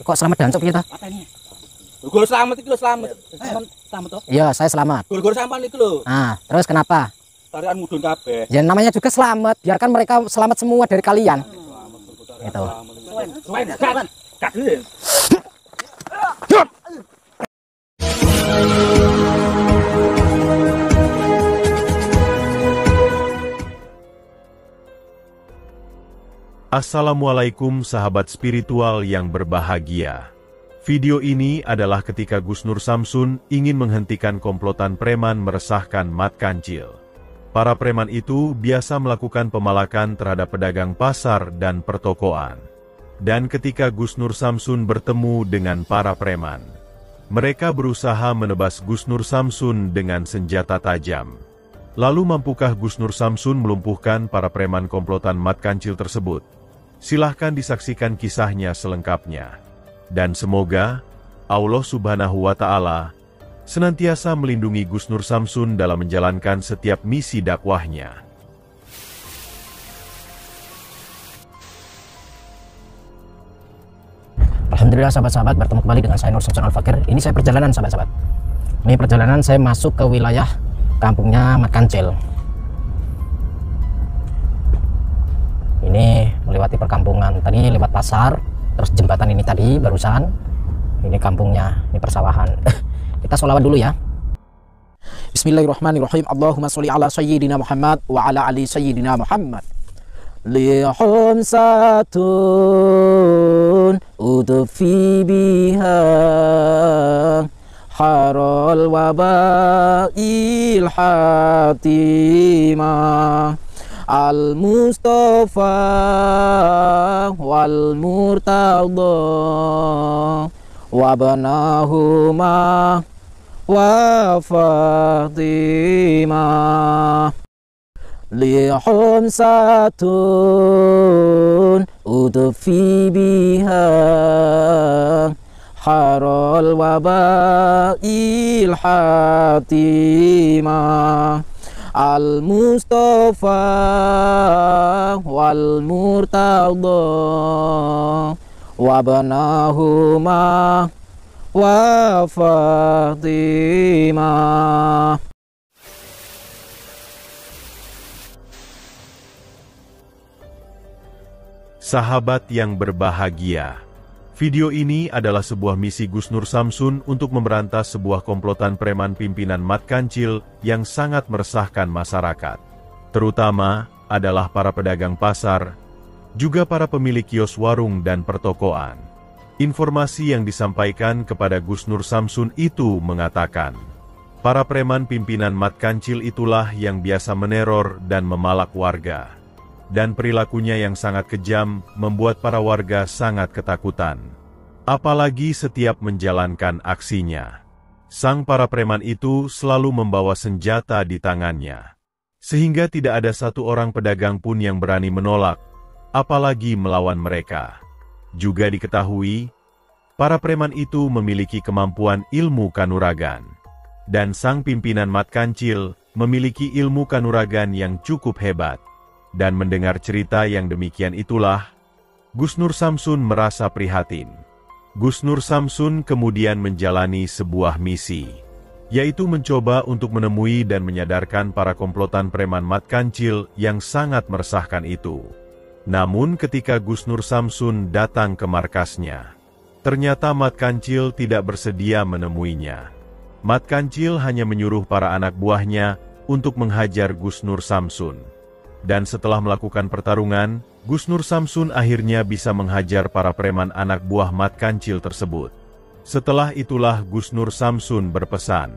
Kok selamat dancuk kita? Guru selamat itu selamat. Selamat toh? Iya, saya selamat. Guru sampan itu lho. Nah, terus kenapa? Tarian mudun kabeh. Ya namanya juga selamat. Biarkan mereka selamat semua dari kalian. Gitu. Assalamualaikum sahabat spiritual yang berbahagia. Video ini adalah ketika Gus Nur Samsun ingin menghentikan komplotan preman meresahkan Mat Kancil. Para preman itu biasa melakukan pemalakan terhadap pedagang pasar dan pertokoan. Dan ketika Gus Nur Samsun bertemu dengan para preman, mereka berusaha menebas Gus Nur Samsun dengan senjata tajam. Lalu mampukah Gus Nur Samsun melumpuhkan para preman komplotan Mat Kancil tersebut? Silahkan disaksikan kisahnya selengkapnya. Dan semoga Allah Subhanahu wa Ta'ala senantiasa melindungi Gus Nur Samsun dalam menjalankan setiap misi dakwahnya. Alhamdulillah sahabat-sahabat, bertemu kembali dengan saya Nur Samsun Al-Fakir. Ini saya perjalanan sahabat-sahabat. Ini perjalanan saya masuk ke wilayah kampungnya Mat Kancil. Ini melewati perkampungan, tadi lewat pasar, terus jembatan ini tadi barusan, ini kampungnya, ini persawahan. Kita sholawat dulu ya. Bismillahirrahmanirrahim. Allahumma sholli ala sayyidina Muhammad wa ala ali sayyidina Muhammad. Lihum satun udfi biha harul wabail hatimah Al-Mustafa wal-Murtadha wabnahuma wa Fatimah lihum satun udfi biha harul wabail hatimah Al-Mustafa wal-Murtadha wabnahuma wa Fatimah. Sahabat yang berbahagia, video ini adalah sebuah misi Gus Nur Samsun untuk memberantas sebuah komplotan preman pimpinan Mat Kancil yang sangat meresahkan masyarakat. Terutama adalah para pedagang pasar, juga para pemilik kios warung dan pertokoan. Informasi yang disampaikan kepada Gus Nur Samsun itu mengatakan, para preman pimpinan Mat Kancil itulah yang biasa meneror dan memalak warga. Dan perilakunya yang sangat kejam membuat para warga sangat ketakutan. Apalagi setiap menjalankan aksinya. Sang para preman itu selalu membawa senjata di tangannya. Sehingga tidak ada satu orang pedagang pun yang berani menolak, apalagi melawan mereka. Juga diketahui, para preman itu memiliki kemampuan ilmu kanuragan. Dan sang pimpinan Mat Kancil memiliki ilmu kanuragan yang cukup hebat. Dan mendengar cerita yang demikian itulah, Gus Nur Samsun merasa prihatin. Gus Nur Samsun kemudian menjalani sebuah misi, yaitu mencoba untuk menemui dan menyadarkan para komplotan preman Mat Kancil yang sangat meresahkan itu. Namun ketika Gus Nur Samsun datang ke markasnya, ternyata Mat Kancil tidak bersedia menemuinya. Mat Kancil hanya menyuruh para anak buahnya untuk menghajar Gus Nur Samsun. Dan setelah melakukan pertarungan, Gus Nur Samsun akhirnya bisa menghajar para preman anak buah Mat Kancil tersebut. Setelah itulah Gus Nur Samsun berpesan,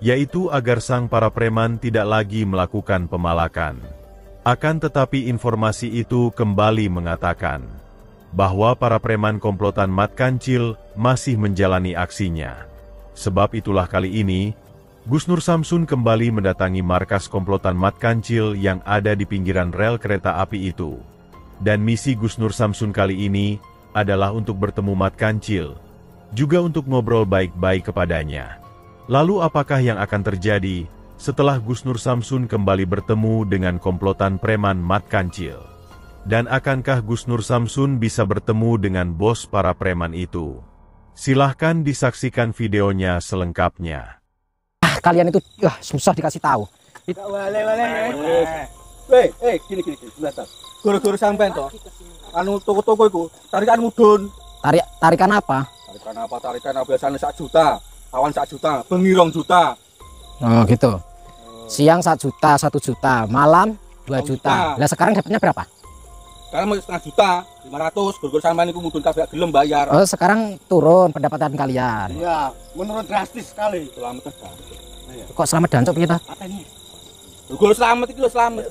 yaitu agar sang para preman tidak lagi melakukan pemalakan. Akan tetapi informasi itu kembali mengatakan, bahwa para preman komplotan Mat Kancil masih menjalani aksinya. Sebab itulah kali ini, Gus Nur Samsun kembali mendatangi markas komplotan Mat Kancil yang ada di pinggiran rel kereta api itu. Dan misi Gus Nur Samsun kali ini adalah untuk bertemu Mat Kancil, juga untuk ngobrol baik-baik kepadanya. Lalu apakah yang akan terjadi setelah Gus Nur Samsun kembali bertemu dengan komplotan preman Mat Kancil? Dan akankah Gus Nur Samsun bisa bertemu dengan bos para preman itu? Silahkan disaksikan videonya selengkapnya. Kalian itu susah dikasih tahu. Gini, sebentar. Guru-guru sampean toh. Anu toko-toko iku, tarikan mudun. Tarikan apa? Tarikan biasanya 1 juta. Awan 1 juta, bengi 2 juta. Oh gitu. Siang 1 juta, 1 juta, malam 2 juta. Lah sekarang dapatnya berapa? Sekarang mau 0,5 juta, 500. Guru-guru sampean iku mudun kabeh gelem bayar. Oh sekarang turun pendapatan kalian. Iya, menurun drastis sekali. Selamat kan. Kok selamat dancuk kita? Apa ini? Guru selamat iki lho, selamat.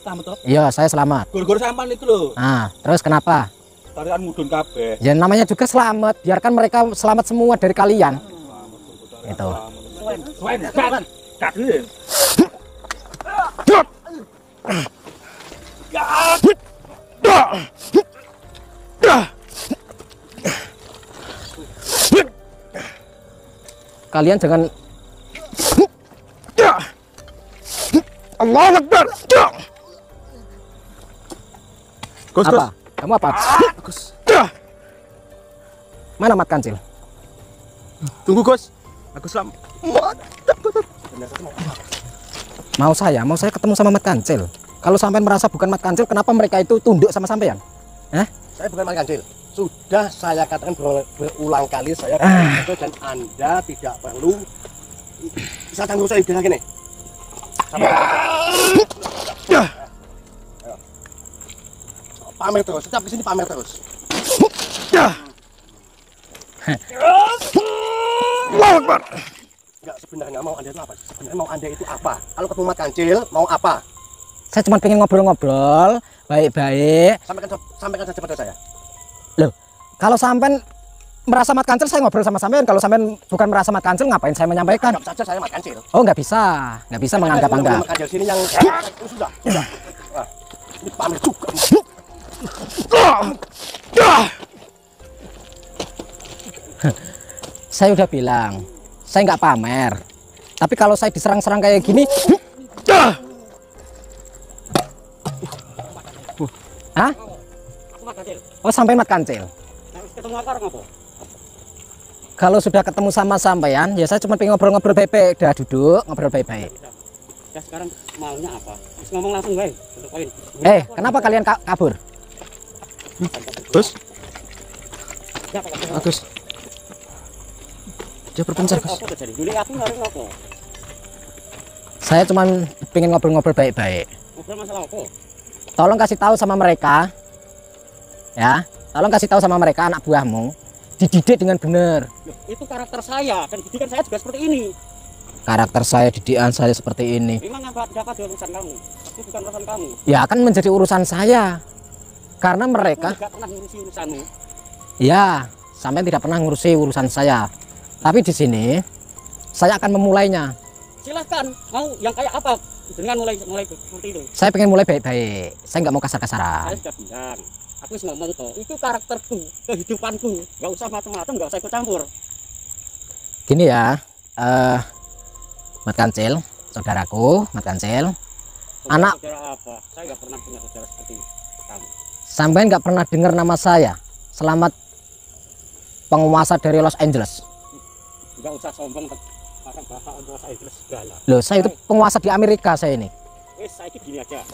Selamat toh. Iya saya selamat. Guru-guru sampean iku lho. Nah terus kenapa? Tarikan mudun kabeh. Ya namanya juga selamat. Biarkan mereka selamat semua dari kalian. Itu. Selain kan. Kadhe. Kalian jangan. Allahu Akbar. Gus, Apa? Kamu apa? Gus. Mana Mat Kancil? Tunggu, Gus. Aku selamat. Mau saya ketemu sama Mat Kancil. Kalau sampean merasa bukan Mat Kancil, kenapa mereka itu tunduk sama sampean? Saya bukan Mat Kancil. Sudah saya katakan berulang kali saya itu dan Anda tidak perlu bisa tanggung saya bilang gini. Pamer terus, setiap kesini pamer terus. Allahu Akbar. Enggak, sebenarnya mau Anda itu apa? Sebenarnya mau Anda itu apa? Kalau ketemu Mat Kancil, mau apa? Saya cuma pengen ngobrol-ngobrol, baik-baik. Sampaikan saja pada saya. Loh, kalau sampean merasa Mat Kancil, saya ngobrol sama sampean. Kalau sampean bukan merasa Mat Kancil, ngapain saya menyampaikan? Anggap saja saya Mat Kancil. Oh, nggak bisa menganggap-anggap. Mat Kancil sini yang sudah. Wah, ini pamer juga. Saya udah bilang, saya nggak pamer. Tapi kalau saya diserang-serang kayak gini, hah? Oh, sampai Mat Kancil. Kalau sudah ketemu sama sampean, ya saya cuma pengen ngobrol-ngobrol baik-baik. Udah duduk, ngobrol baik-baik. Ya sekarang maunya apa? Terus ngomong langsung baik. Untuk poin. Kenapa kalian kabur? Gus. Bagus. Dia berpencar, Gus. Apa terjadi? Juli aku harus apa? Saya cuma pengen ngobrol-ngobrol baik-baik. Ngobrol masalah apa? Tolong kasih tahu sama mereka, ya. Tolong kasih tahu sama mereka anak buahmu dididik dengan benar. Loh, itu karakter saya dan didikan saya juga seperti ini. Karakter saya, didikan saya seperti ini. Memang apa dapat di urusan kamu? Itu bukan urusan kamu. Ya akan menjadi urusan saya. Karena mereka, Aku tidak pernah ngurusi urusanmu. ya, sampai tidak pernah ngurusi urusan saya. Tapi di sini saya akan memulainya. Silahkan. Mau yang kayak apa? Dengan mulai seperti itu. Saya pengen mulai baik-baik. Saya nggak mau kasar-kasaran. Saya sudah bilang. Aku harus ngomong toh. Itu karakterku, kehidupanku. Gak usah macam-macam, gak usah ikut campur. Gini ya, Mat Kancil, saudaraku, Mat Kancil. Anak- Saudara apa? Saya nggak pernah punya saudara seperti kamu. Sampai nggak pernah dengar nama saya. Selamat penguasa dari Los Angeles. Gak usah sombong pakai bahasa Los Angeles segala. Loh, saya itu penguasa di Amerika saya ini. Wes saya gini aja.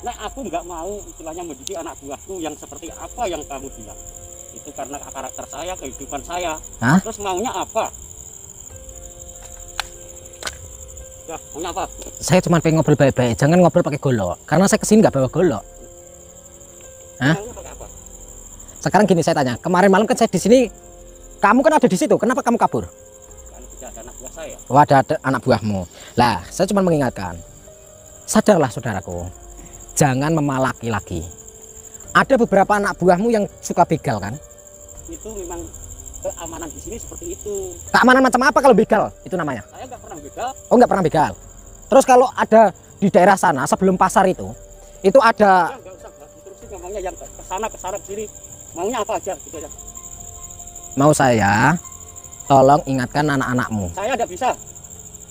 Nah aku nggak mau istilahnya mendidik anak buahku yang seperti apa yang kamu bilang. Itu karena karakter saya, kehidupan saya. Hah? Terus maunya apa? Ya, maunya apa? Saya cuma pengen ngobrol baik-baik. Jangan ngobrol pakai golok. Karena saya kesini nggak bawa golok. Hah? Maunya pakai apa? Sekarang gini saya tanya. Kemarin malam kan saya di sini. Kamu kan ada di situ. Kenapa kamu kabur? Kan tidak ada anak buah saya. Oh, ada anak buahmu. Lah, saya cuma mengingatkan. Sadarlah saudaraku. Jangan memalaki lagi. Ada beberapa anak buahmu yang suka begal kan? Itu memang keamanan di sini seperti itu. Keamanan macam apa kalau begal? Itu namanya. Saya nggak pernah begal. Oh, nggak pernah begal. Terus kalau ada di daerah sana sebelum pasar itu ada. Ya, nggak usah terus ngomongnya yang ke sana ke sini. Maunya apa aja gitu aja. Mau saya tolong ingatkan anak-anakmu. Saya tidak bisa.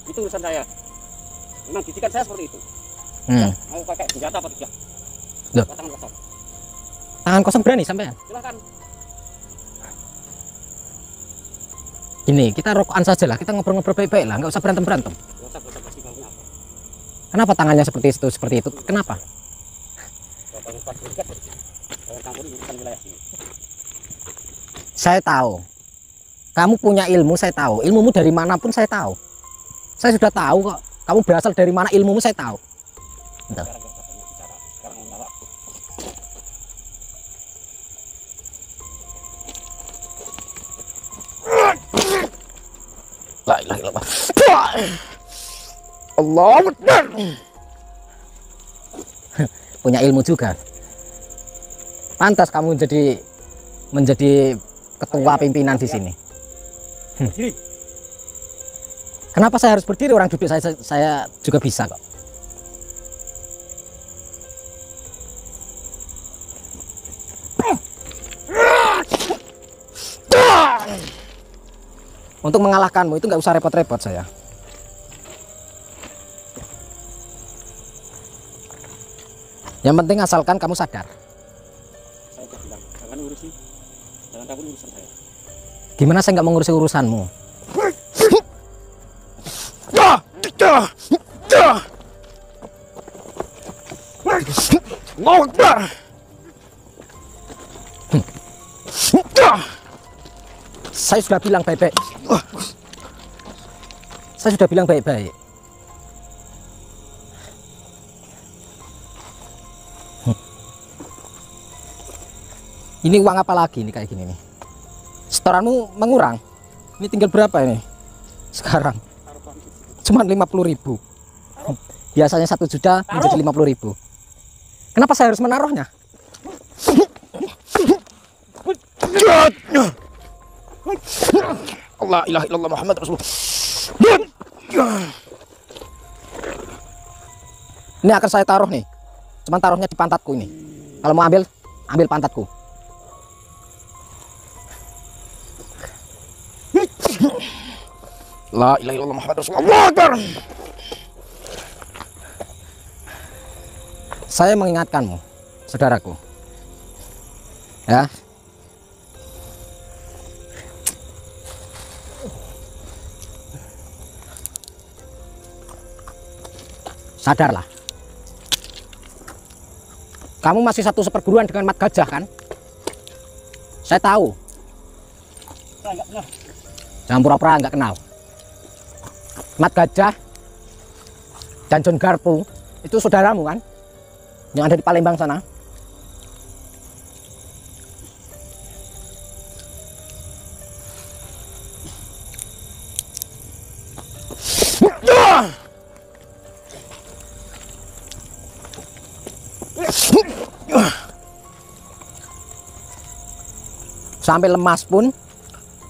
Itu urusan saya. Memang didikan saya seperti itu. Hmm. Mau pakai senjata apa tidak? Loh. Tangan kosong. Tangan kosong berani sampean? Silakan. Gini, kita rokokan saja lah, kita ngobrol-ngobrol baik-baik lah, nggak usah berantem-berantem. Gak usah pasti maunya apa. Kenapa tangannya seperti itu? Kenapa? Bapak Ustaz berikat, jangan campuri urusan wilayah sini. Saya tahu. Kamu punya ilmu, saya tahu. Ilmumu dari manapun saya tahu. Saya sudah tahu kok. Kamu berasal dari mana, ilmumu saya tahu. Bentar. Sekarang gak usah banyak bicara, sekarang mau nyala. La ilaha illallah. Allahu Akbar. Punya ilmu juga. Pantas kamu menjadi ketua pimpinan di sini. Kenapa saya harus berdiri? Orang duduk saya juga bisa kok. Untuk mengalahkanmu itu nggak usah repot-repot saya. Yang penting asalkan kamu sadar. Saya udah bilang, jangan urusi, jangan campur urusan saya. Gimana saya nggak mengurusi urusanmu? Saya sudah bilang baik-baik. Saya sudah bilang baik-baik. Ini uang apa lagi nih kayak gini nih? Setoranmu mengurang. Ini tinggal berapa ini? Sekarang cuma 50.000. Biasanya 1 juta menjadi 50.000. Kenapa saya harus menaruhnya? Allah ilaha illallah Muhammad Rasulullah. Ini akan saya taruh nih. Cuman taruhnya di pantatku ini. Kalau mau ambil pantatku. La ilaha illallah Muhammad Rasulullah. Saya mengingatkanmu, saudaraku. Ya. Sadarlah. Kamu masih satu seperguruan dengan Mat Gajah kan? Saya tahu. Saya nggak kenal. Jangan pura-pura nggak kenal. Mat Gajah dan John Garpu itu saudaramu kan? Yang ada di Palembang sana. Sampai lemas pun,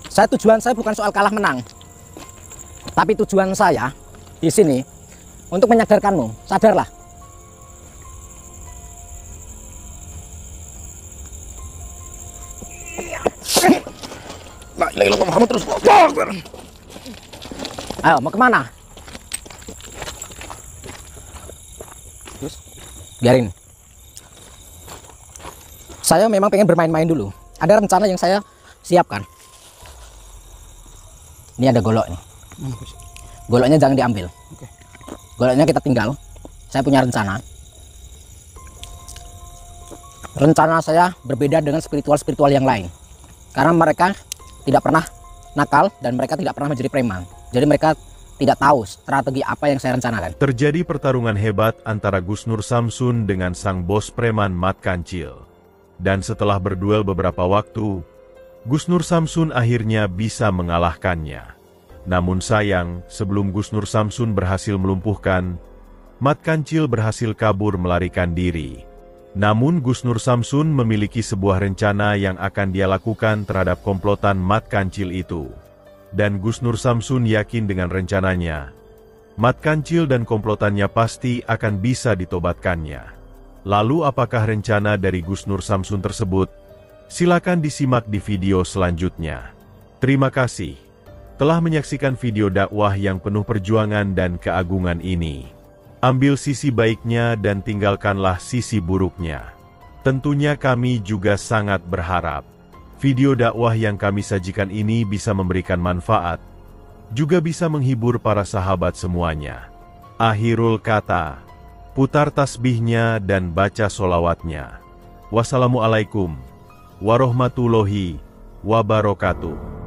tujuan saya bukan soal kalah menang, tapi tujuan saya di sini untuk menyadarkanmu, sadarlah. La ilaha illallah Muhammad Rasulullah. Ayo, mau kemana? Terus, biarin. Saya memang pengen bermain-main dulu. Ada rencana yang saya siapkan. Ini ada golok nih. Goloknya jangan diambil. Goloknya kita tinggal. Saya punya rencana. Rencana saya berbeda dengan spiritual yang lain. Karena mereka tidak pernah nakal dan mereka tidak pernah menjadi preman. Jadi mereka tidak tahu strategi apa yang saya rencanakan. Terjadi pertarungan hebat antara Gusnur Samsun dengan sang bos preman Mat Kancil. Dan setelah berduel beberapa waktu, Gusnur Samsun akhirnya bisa mengalahkannya. Namun sayang, sebelum Gusnur Samsun berhasil melumpuhkan, Mat Kancil berhasil kabur melarikan diri. Namun Gusnur Samsun memiliki sebuah rencana yang akan dia lakukan terhadap komplotan Mat Kancil itu. Dan Gusnur Samsun yakin dengan rencananya, Mat Kancil dan komplotannya pasti akan bisa ditobatkannya. Lalu apakah rencana dari Gusnur Samsun tersebut? Silakan disimak di video selanjutnya. Terima kasih telah menyaksikan video dakwah yang penuh perjuangan dan keagungan ini. Ambil sisi baiknya dan tinggalkanlah sisi buruknya. Tentunya kami juga sangat berharap video dakwah yang kami sajikan ini bisa memberikan manfaat, juga bisa menghibur para sahabat semuanya. Akhirul kata, putar tasbihnya dan baca solawatnya. Wassalamualaikum warahmatullahi wabarakatuh.